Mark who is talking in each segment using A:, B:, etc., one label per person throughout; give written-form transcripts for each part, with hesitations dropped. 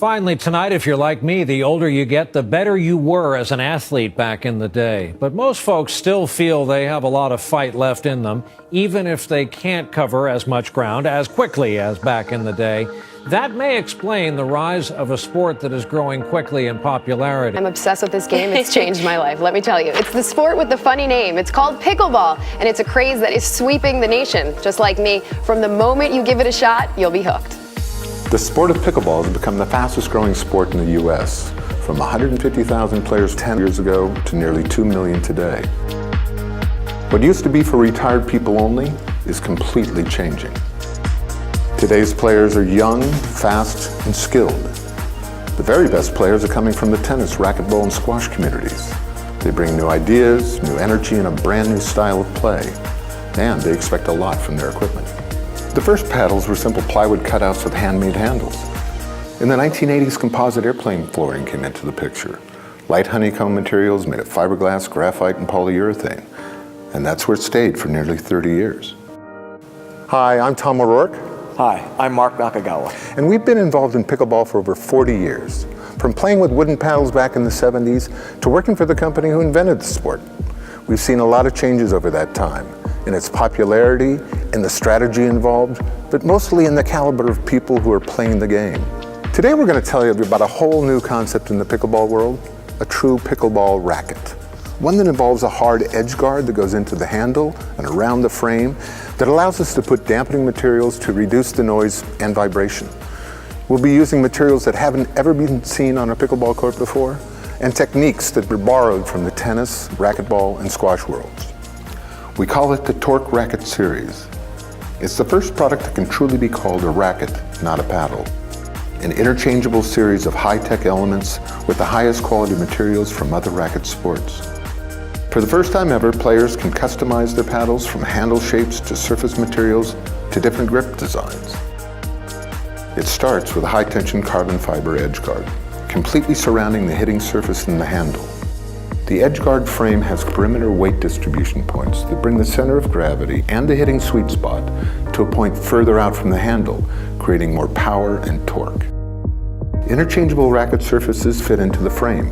A: Finally tonight, if you're like me, the older you get, the better you were as an athlete back in the day. But most folks still feel they have a lot of fight left in them, even if they can't cover as much ground as quickly as back in the day. That may explain the rise of a sport that is growing quickly in popularity.
B: I'm obsessed with this game. It's changed my life, let me tell you. It's the sport with the funny name. It's called pickleball, and it's a craze that is sweeping the nation. Just like me, from the moment you give it a shot, you'll be hooked.
C: The sport of pickleball has become the fastest growing sport in the U.S., from 150,000 players 10 years ago to nearly 2 million today. What used to be for retired people only is completely changing. Today's players are young, fast, and skilled. The very best players are coming from the tennis, racquetball, and squash communities. They bring new ideas, new energy, and a brand new style of play. And they expect a lot from their equipment. The first paddles were simple plywood cutouts with handmade handles. In the 1980s, composite airplane flooring came into the picture. Light honeycomb materials made of fiberglass, graphite, and polyurethane. And that's where it stayed for nearly 30 years. Hi, I'm Tom O'Rourke.
D: Hi, I'm Mark Nakagawa.
C: And we've been involved in pickleball for over 40 years. From playing with wooden paddles back in the 70s to working for the company who invented the sport. We've seen a lot of changes over that time in its popularity, in the strategy involved, but mostly in the caliber of people who are playing the game. Today we're going to tell you about a whole new concept in the pickleball world, a true pickleball racket. One that involves a hard edge guard that goes into the handle and around the frame that allows us to put dampening materials to reduce the noise and vibration. We'll be using materials that haven't ever been seen on a pickleball court before, and techniques that were borrowed from the tennis, racquetball, and squash worlds. We call it the TORQ racket series. It's the first product that can truly be called a racket, not a paddle. An interchangeable series of high-tech elements with the highest quality materials from other racket sports. For the first time ever, players can customize their paddles from handle shapes to surface materials to different grip designs. It starts with a high-tension carbon fiber edge guard, completely surrounding the hitting surface and the handle. The edge guard frame has perimeter weight distribution points that bring the center of gravity and the hitting sweet spot to a point further out from the handle, creating more power and torque. Interchangeable racket surfaces fit into the frame,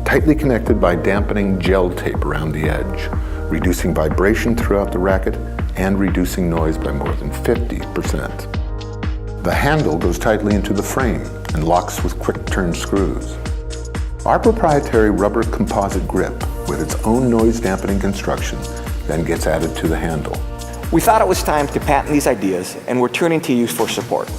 C: tightly connected by dampening gel tape around the edge, reducing vibration throughout the racket and reducing noise by more than 50%. The handle goes tightly into the frame and locks with quick turn screws. Our proprietary rubber composite grip with its own noise dampening construction then gets added to the handle.
D: We thought it was time to patent these ideas, and we're turning to you for support.